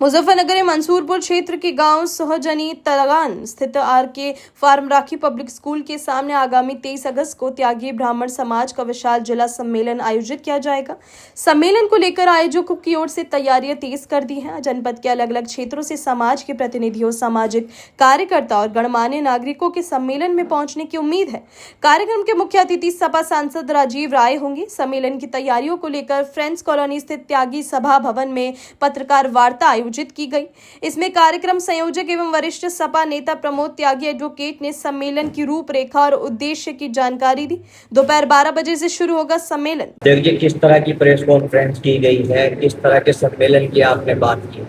मुजफ्फरनगर के मंसूरपुर क्षेत्र के गांव सोहजनी तलान स्थित आरके फार्म राखी पब्लिक स्कूल के सामने आगामी 23 अगस्त को त्यागी ब्राह्मण समाज का विशाल जिला सम्मेलन आयोजित किया जाएगा। सम्मेलन को लेकर आयोजकों की ओर से तैयारियां तेज कर दी हैं। जनपद के अलग अलग क्षेत्रों से समाज के प्रतिनिधियों, सामाजिक कार्यकर्ता और गणमान्य नागरिकों के सम्मेलन में पहुंचने की उम्मीद है। कार्यक्रम के मुख्य अतिथि सपा सांसद राजीव राय होंगे। सम्मेलन की तैयारियों को लेकर फ्रेंड्स कॉलोनी स्थित त्यागी सभा भवन में पत्रकार वार्ता आयोजित की गई। इसमें कार्यक्रम संयोजक एवं वरिष्ठ सपा नेता प्रमोद त्यागी एडवोकेट ने सम्मेलन की रूपरेखा और उद्देश्य की जानकारी दी। दोपहर 12 बजे से शुरू होगा सम्मेलन। देखिए किस तरह की प्रेस कॉन्फ्रेंस की गई है, किस तरह के सम्मेलन की आपने बात की है।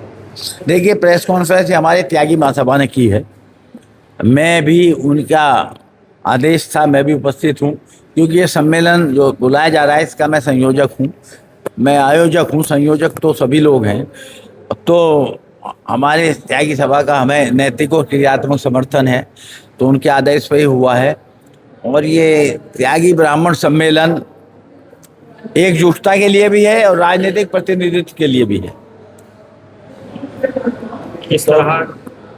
देखिए प्रेस कॉन्फ्रेंस हमारे त्यागी महासभा ने की है। मैं भी उनका आदेश था, मैं भी उपस्थित हूँ, क्योंकि ये सम्मेलन जो बुलाया जा रहा है इसका मैं संयोजक हूँ, मैं आयोजक हूँ। संयोजक तो सभी लोग हैं। तो हमारे त्यागी सभा का हमें नैतिक और क्रियात्मक समर्थन है, तो उनके आदेश पे ही हुआ है। और ये त्यागी ब्राह्मण सम्मेलन एकजुटता के लिए भी है और राजनीतिक प्रतिनिधित्व के लिए भी है। किस तरह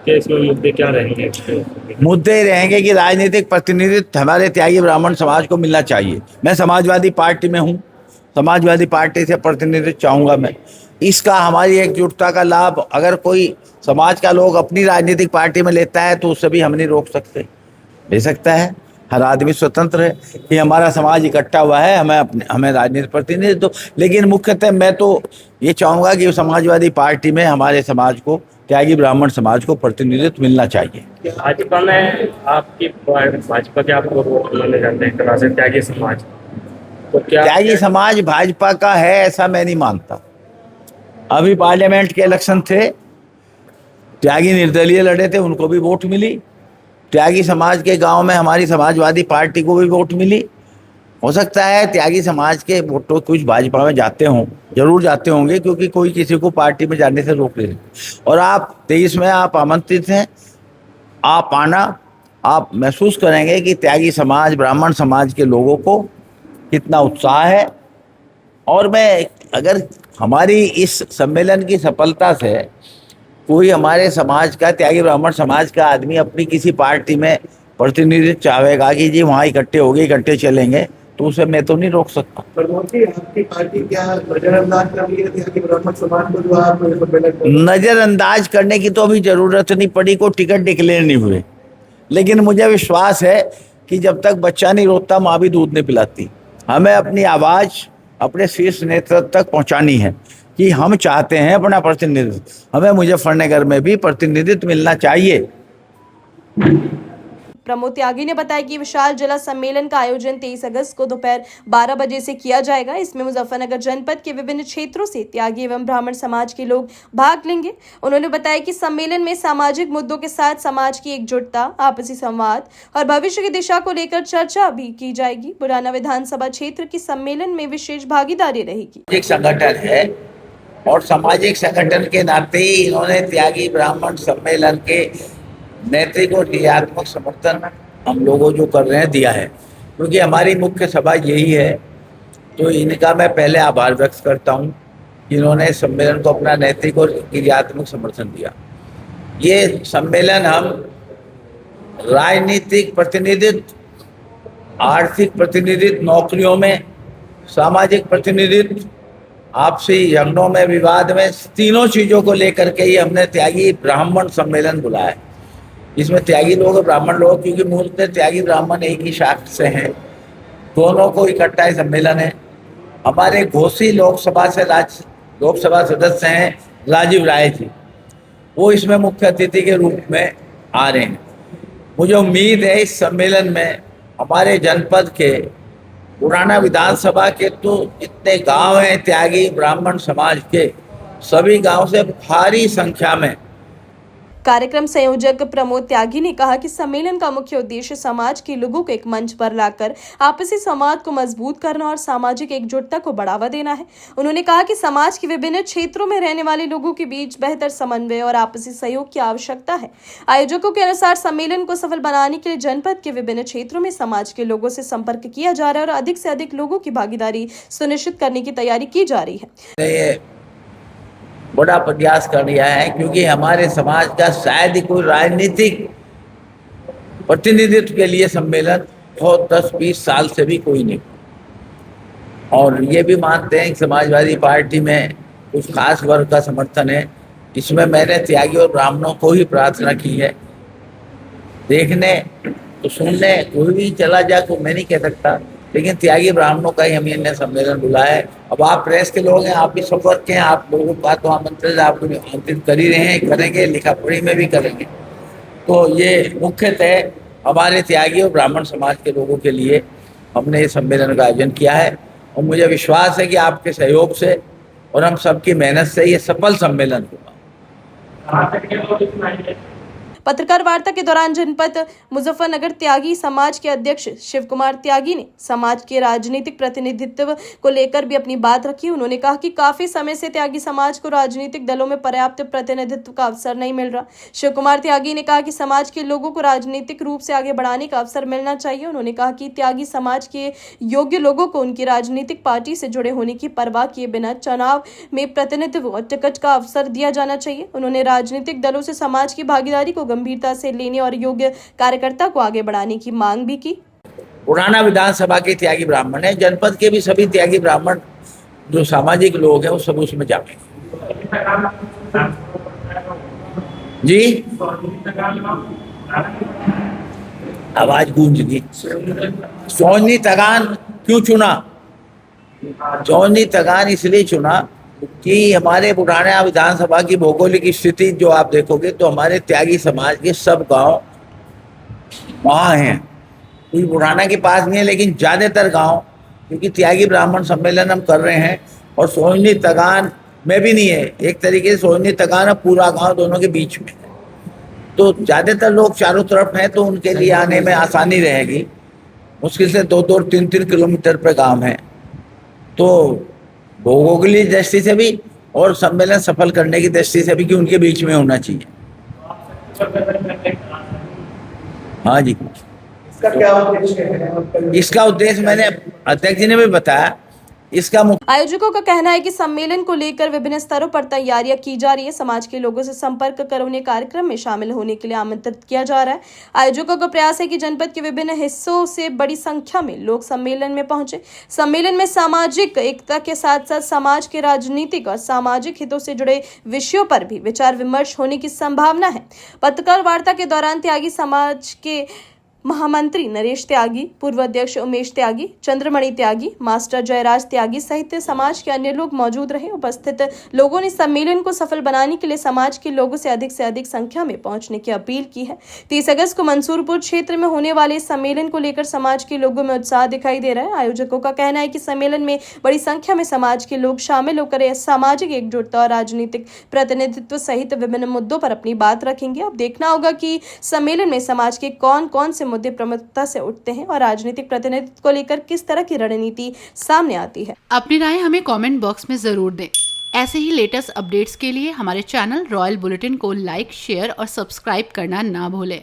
के इसमें मुद्दे क्या रहेंगे? मुद्दे रहेंगे कि राजनीतिक प्रतिनिधित्व हमारे त्यागी ब्राह्मण समाज को मिलना चाहिए। मैं समाजवादी पार्टी में हूँ, समाजवादी पार्टी से प्रतिनिधित्व चाहूँगा मैं। इसका हमारी एकजुटता का लाभ अगर कोई समाज का लोग अपनी राजनीतिक पार्टी में लेता है तो उससे भी हम नहीं रोक सकते। ले सकता है, हर आदमी स्वतंत्र है कि हमारा समाज इकट्ठा हुआ है, हमें राजनीतिक प्रतिनिधित्व दो। लेकिन मुख्यतः मैं तो ये चाहूँगा कि समाजवादी पार्टी में हमारे समाज को, त्यागी ब्राह्मण समाज को प्रतिनिधित्व मिलना चाहिए। भाजपा में आपकी भाजपा के आपको वोट माने जाते हैं तरह से त्यागी समाज, तो क्या त्यागी समाज भाजपा का है ऐसा मैं नहीं मानता। अभी पार्लियामेंट के इलेक्शन थे, त्यागी निर्दलीय लड़े थे, उनको भी वोट मिली। त्यागी समाज के गांव में हमारी समाजवादी पार्टी को भी वोट मिली। हो सकता है त्यागी समाज के वोटों कुछ भाजपा में जाते हों, जरूर जाते होंगे, क्योंकि कोई किसी को पार्टी में जाने से रोक नहीं। और आप 23 में आप आमंत्रित हैं, आप आना, आप महसूस करेंगे कि त्यागी समाज, ब्राह्मण समाज के लोगों को कितना उत्साह है। और मैं अगर हमारी इस सम्मेलन की सफलता से कोई हमारे समाज का, त्यागी ब्राह्मण समाज का आदमी अपनी किसी पार्टी में प्रतिनिधित्व चाहेगा कि जी वहाँ इकट्ठे हो गए, इकट्ठे चलेंगे, तो उसे मैं तो नहीं रोक सकता। आपकी पार्टी क्या नजरअंदाज कर रही है त्यागी ब्राह्मण समाज को, जो आप नजरअंदाज करने की तो अभी जरूरत नहीं पड़ी, को टिकट डिक्लेयर नहीं हुए। लेकिन मुझे विश्वास है कि जब तक बच्चा नहीं रोता माँ भी दूध नहीं पिलाती। हमें अपनी आवाज़ अपने शीर्ष नेतृत्व तक पहुंचानी है कि हम चाहते हैं अपना प्रतिनिधित्व, हमें मुजफ्फरनगर में भी प्रतिनिधित्व मिलना चाहिए। प्रमोद त्यागी ने बताया कि विशाल जिला सम्मेलन का आयोजन 23 अगस्त को दोपहर 12 बजे से किया जाएगा। इसमें मुजफ्फरनगर जनपद के विभिन्न क्षेत्रों से त्यागी एवं ब्राह्मण समाज के लोग भाग लेंगे। उन्होंने बताया कि सम्मेलन में सामाजिक मुद्दों के साथ समाज की एकजुटता, आपसी संवाद और भविष्य की दिशा को लेकर चर्चा भी की जाएगी। बुराना विधानसभा क्षेत्र की सम्मेलन में विशेष भागीदारी रहेगी। एक संगठन है और सामाजिक संगठन के नाते ही इन्होंने त्यागी ब्राह्मण सम्मेलन के नैतिक और क्रियात्मक समर्थन हम लोगों जो कर रहे हैं दिया है, क्योंकि हमारी मुख्य सभा यही है। तो इनका मैं पहले आभार व्यक्त करता हूँ, इन्होंने सम्मेलन को अपना नैतिक और क्रियात्मक समर्थन दिया। ये सम्मेलन हम राजनीतिक प्रतिनिधित्व, आर्थिक प्रतिनिधित्व, नौकरियों में सामाजिक प्रतिनिधित्व, आपसी झगड़ों में, विवाद में, तीनों चीज़ों को लेकर के ही हमने त्यागी ब्राह्मण सम्मेलन बुलाया है। इसमें त्यागी लोग और ब्राह्मण लोग, क्योंकि मूलतः त्यागी ब्राह्मण एक ही शाख से हैं, दोनों को इकट्ठा ही सम्मेलन है। हमारे घोसी लोकसभा सदस्य हैं राजीव राय जी, वो इसमें मुख्य अतिथि के रूप में आ रहे हैं। मुझे उम्मीद है इस सम्मेलन में हमारे जनपद के पुराना विधानसभा के तो जितने गांव हैं त्यागी ब्राह्मण समाज के, सभी गांव से भारी संख्या में। कार्यक्रम संयोजक प्रमोद त्यागी ने कहा कि सम्मेलन का मुख्य उद्देश्य समाज के लोगों को एक मंच पर लाकर आपसी संवाद को मजबूत करना और सामाजिक एकजुटता को बढ़ावा देना है। उन्होंने कहा कि समाज के विभिन्न क्षेत्रों में रहने वाले लोगों के बीच बेहतर समन्वय और आपसी सहयोग की आवश्यकता है। आयोजकों के अनुसार सम्मेलन को सफल बनाने के लिए जनपद के विभिन्न क्षेत्रों में समाज के लोगों से संपर्क किया जा रहा है और अधिक से अधिक लोगों की भागीदारी सुनिश्चित करने की तैयारी की जा रही है। बड़ा प्रयास कर रहा है, क्योंकि हमारे समाज का शायद ही कोई राजनीतिक प्रतिनिधित्व के लिए सम्मेलन बहुत 10-20 साल से भी कोई नहीं। और ये भी मानते हैं कि समाजवादी पार्टी में कुछ खास वर्ग का समर्थन है। इसमें मैंने त्यागी और ब्राह्मणों को ही प्रार्थना की है। देखने तो सुनने कोई भी चला जाए तो मैं नहीं कह सकता, लेकिन त्यागी ब्राह्मणों का ही हम ये सम्मेलन बुलाया है। अब आप प्रेस के लोग हैं, आप भी सब वर्ग के हैं, आप लोगों का तो आमंत्रण आपको आमंत्रित कर ही रहे हैं, करेंगे, लिखा पढ़ी में भी करेंगे। तो ये मुख्यतः हमारे त्यागी और ब्राह्मण समाज के लोगों के लिए हमने इस सम्मेलन का आयोजन किया है, और मुझे विश्वास है कि आपके सहयोग से और हम सबकी मेहनत से ये सफल सम्मेलन हुआ। पत्रकार वार्ता के दौरान जनपद मुजफ्फरनगर त्यागी समाज के अध्यक्ष शिव कुमार त्यागी ने समाज के राजनीतिक प्रतिनिधित्व को लेकर भी अपनी बात रखी। उन्होंने कहा कि काफी समय से त्यागी समाज को राजनीतिक दलों में पर्याप्त प्रतिनिधित्व का अवसर नहीं मिल रहा। शिव कुमार त्यागी ने कहा कि समाज के लोगों को राजनीतिक रूप से आगे बढ़ाने का अवसर मिलना चाहिए। उन्होंने कहा कि त्यागी समाज के योग्य लोगों को उनकी राजनीतिक पार्टी से जुड़े होने की परवाह किए बिना चुनाव में प्रतिनिधित्व और टिकट का अवसर दिया जाना चाहिए। उन्होंने राजनीतिक दलों से समाज की भागीदारी को गंभीरता से लेने और योग्य कार्यकर्ता को आगे बढ़ाने की मांग भी की। पुराना विधानसभा के त्यागी ब्राह्मण है, जनपद के भी सभी त्यागी ब्राह्मण जो सामाजिक लोग हैं वो सब उसमें जाएंगे। जी आवाज गूंज गई। सोहनी तगान क्यों चुना? सोहनी तगान इसलिए चुना कि हमारे पुराना विधानसभा की भौगोलिक स्थिति जो आप देखोगे तो हमारे त्यागी समाज के सब गांव वहाँ हैं। कोई पुराना के पास नहीं है, लेकिन ज़्यादातर गांव, क्योंकि त्यागी ब्राह्मण सम्मेलन हम कर रहे हैं और सोहनी तगान में भी नहीं है, एक तरीके से सोहनी तगान और पूरा गांव दोनों के बीच में, तो ज़्यादातर लोग चारों तरफ हैं, तो उनके लिए आने में आसानी रहेगी। मुश्किल से 2-2, 3-3 किलोमीटर पर गाँव है, तो भौगोलिक दृष्टि से भी और सम्मेलन सफल करने की दृष्टि से भी कि उनके बीच में होना चाहिए। हाँ जी, इसका क्या उद्देश्य है? इसका उद्देश्य मैंने अध्यक्ष जी ने भी बताया। इसका आयोजकों का कहना है कि सम्मेलन को लेकर विभिन्न स्तरों पर तैयारियां की जा रही है। समाज के लोगों से संपर्क कर उन्हें कार्यक्रम में शामिल होने के लिए आमंत्रित किया जा रहा है। आयोजकों का प्रयास है कि जनपद के विभिन्न हिस्सों से बड़ी संख्या में लोग सम्मेलन में पहुंचे। सम्मेलन में सामाजिक एकता के साथ साथ समाज के राजनीतिक और सामाजिक हितों से जुड़े विषयों पर भी विचार विमर्श होने की संभावना है। पत्रकार वार्ता के दौरान त्यागी समाज के महामंत्री नरेश त्यागी, पूर्व अध्यक्ष उमेश त्यागी, चंद्रमणि त्यागी, मास्टर जयराज त्यागी सहित समाज के अन्य लोग मौजूद रहे। उपस्थित लोगों ने सम्मेलन को सफल बनाने के लिए समाज के लोगों से अधिक संख्या में पहुंचने की अपील की है। 30 अगस्त को मंसूरपुर क्षेत्र में होने वाले इस सम्मेलन को लेकर समाज के लोगों में उत्साह दिखाई दे रहा है। आयोजकों का कहना है कि सम्मेलन में बड़ी संख्या में समाज के लोग शामिल होकर सामाजिक एकजुटता और राजनीतिक प्रतिनिधित्व सहित विभिन्न मुद्दों पर अपनी बात रखेंगे। अब देखना होगा कि सम्मेलन में समाज के कौन से मुद्दे प्रमुखता से उठते हैं और राजनीतिक प्रतिनिधित्व को लेकर किस तरह की रणनीति सामने आती है। अपनी राय हमें कमेंट बॉक्स में जरूर दें। ऐसे ही लेटेस्ट अपडेट्स के लिए हमारे चैनल रॉयल बुलेटिन को लाइक, शेयर और सब्सक्राइब करना ना भूलें।